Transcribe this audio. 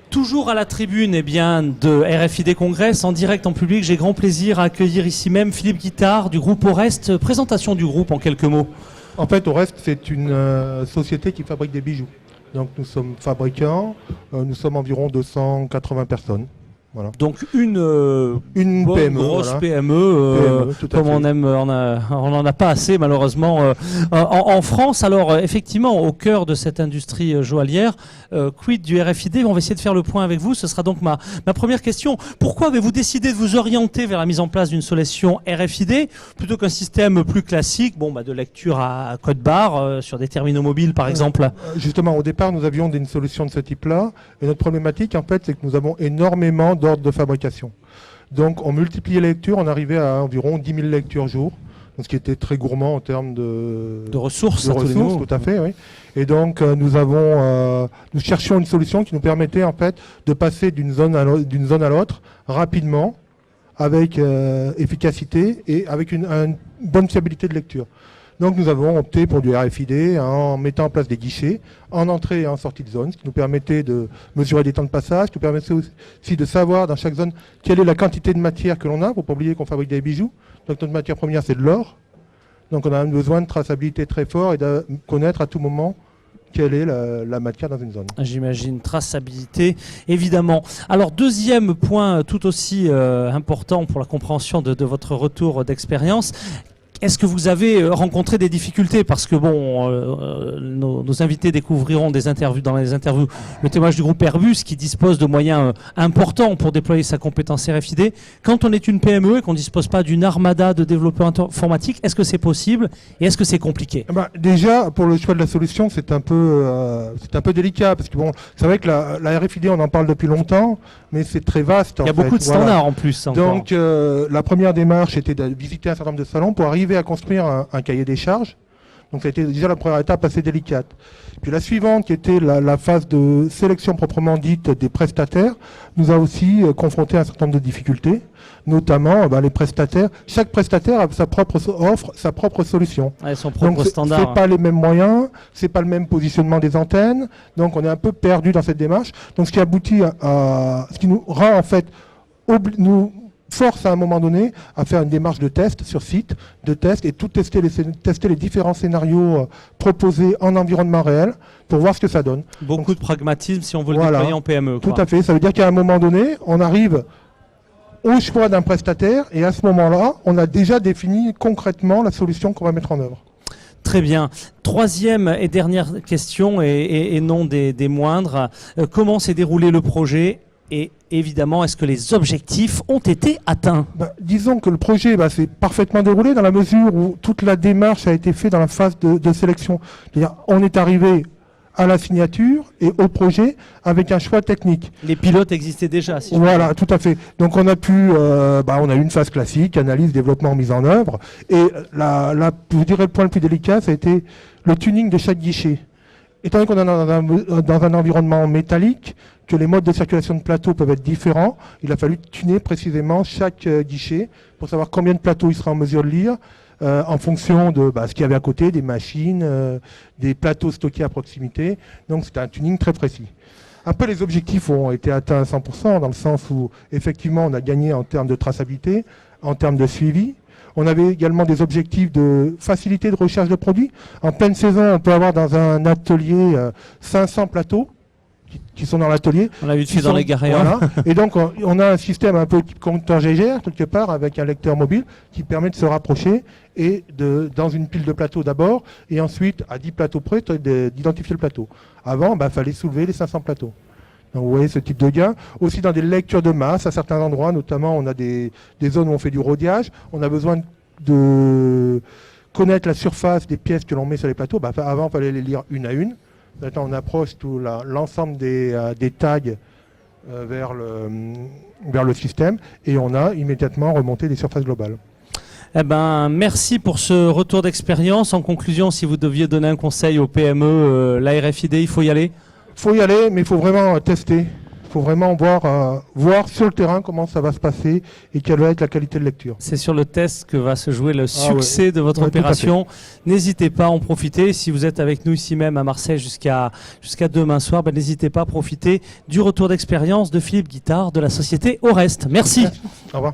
Toujours à la tribune de RFID Congress, en direct en public, j'ai grand plaisir à accueillir ici même Philippe Guittard du groupe Orest. Présentation du groupe en quelques mots. En fait, Orest, c'est une société qui fabrique des bijoux. Donc nous sommes fabricants, nous sommes environ 280 personnes. Voilà. Donc une PME, grosse voilà. PME, comme on aime, on n'en a pas assez malheureusement en France. Alors effectivement, au cœur de cette industrie joaillière, quid du RFID? On va essayer de faire le point avec vous. Ce sera donc ma première question. Pourquoi avez-vous décidé de vous orienter vers la mise en place d'une solution RFID plutôt qu'un système plus classique, de lecture à code barre sur des terminaux mobiles par exemple? Justement, au départ, nous avions une solution de ce type-là. Et notre problématique, en fait, c'est que nous avons énormément d'ordre de fabrication. Donc on multipliait les lectures, on arrivait à environ 10 000 lectures jour, ce qui était très gourmand en termes de ressources. Tout à fait, oui. Et donc nous cherchions une solution qui nous permettait en fait de passer d'une zone à l'autre rapidement, avec efficacité et avec une bonne fiabilité de lecture. Donc nous avons opté pour du RFID en mettant en place des guichets en entrée et en sortie de zone, ce qui nous permettait de mesurer les temps de passage, qui nous permettait aussi de savoir dans chaque zone quelle est la quantité de matière que l'on a. Il ne faut pas oublier qu'on fabrique des bijoux, donc notre matière première c'est de l'or. Donc on a besoin de traçabilité très fort et de connaître à tout moment quelle est la matière dans une zone. J'imagine, traçabilité, évidemment. Alors, deuxième point tout aussi important pour la compréhension de votre retour d'expérience. Est-ce que vous avez rencontré des difficultés? Parce que nos invités découvriront dans les interviews le témoignage du groupe Airbus qui dispose de moyens importants pour déployer sa compétence RFID. Quand on est une PME et qu'on ne dispose pas d'une armada de développeurs informatiques, est-ce que c'est possible et est-ce que c'est compliqué? Déjà, pour le choix de la solution, c'est un peu délicat parce que c'est vrai que la RFID, on en parle depuis longtemps, mais c'est très vaste. Il y a beaucoup de standards en plus. Donc, la première démarche était de visiter un certain nombre de salons pour arriver à construire un cahier des charges. Donc ça a été déjà la première étape assez délicate. Puis la suivante, qui était la phase de sélection proprement dite des prestataires, nous a aussi confronté à un certain nombre de difficultés, notamment les prestataires. Chaque prestataire a sa propre offre, sa propre solution. Son propre standard. C'est pas les mêmes moyens, c'est pas le même positionnement des antennes, donc on est un peu perdu dans cette démarche. Donc ce qui aboutit ce qui nous rend en fait nous force à un moment donné à faire une démarche de test sur site, et tout tester les différents scénarios proposés en environnement réel pour voir ce que ça donne. Beaucoup de pragmatisme si on veut le déployer en PME. Tout à fait, ça veut dire qu'à un moment donné, on arrive au choix d'un prestataire et à ce moment-là, on a déjà défini concrètement la solution qu'on va mettre en œuvre. Très bien. Troisième et dernière question, et non des moindres. Comment s'est déroulé le projet ? Et évidemment, est-ce que les objectifs ont été atteints? Disons que le projet s'est parfaitement déroulé dans la mesure où toute la démarche a été faite dans la phase de sélection. C'est-à-dire, on est arrivé à la signature et au projet avec un choix technique. Les pilotes existaient déjà. Voilà, tout à fait. Donc on a on a eu une phase classique, analyse, développement, mise en œuvre. Et je dirais le point le plus délicat, ça a été le tuning de chaque guichet. Étant donné qu'on est dans un environnement métallique, que les modes de circulation de plateau peuvent être différents, il a fallu tuner précisément chaque guichet pour savoir combien de plateaux il sera en mesure de lire en fonction de ce qu'il y avait à côté, des machines, des plateaux stockés à proximité. Donc c'était un tuning très précis. Après, les objectifs ont été atteints à 100% dans le sens où effectivement on a gagné en termes de traçabilité, en termes de suivi. On avait également des objectifs de facilité de recherche de produits. En pleine saison, on peut avoir dans un atelier 500 plateaux qui sont dans l'atelier. On l'a vu dessus dans les gares. Voilà. Et donc, on a un système un peu type compteur GGR, quelque part, avec un lecteur mobile qui permet de se rapprocher et dans une pile de plateaux d'abord, et ensuite, à 10 plateaux près, d'identifier le plateau. Avant, fallait soulever les 500 plateaux. Donc vous voyez ce type de gain. Aussi dans des lectures de masse, à certains endroits, notamment on a des zones où on fait du rodiage, on a besoin de connaître la surface des pièces que l'on met sur les plateaux. Avant, il fallait les lire une à une. Maintenant, on approche tout l'ensemble des tags vers le système et on a immédiatement remonté des surfaces globales. Merci pour ce retour d'expérience. En conclusion, si vous deviez donner un conseil aux PME, la RFID, il faut y aller? Il faut y aller, mais il faut vraiment tester. Il faut vraiment voir sur le terrain comment ça va se passer et quelle va être la qualité de lecture. C'est sur le test que va se jouer le succès de votre Ouais, opération. N'hésitez pas à en profiter. Si vous êtes avec nous ici même à Marseille jusqu'à demain soir, n'hésitez pas à profiter du retour d'expérience de Philippe Guittard de la société Orest. Merci. Au revoir.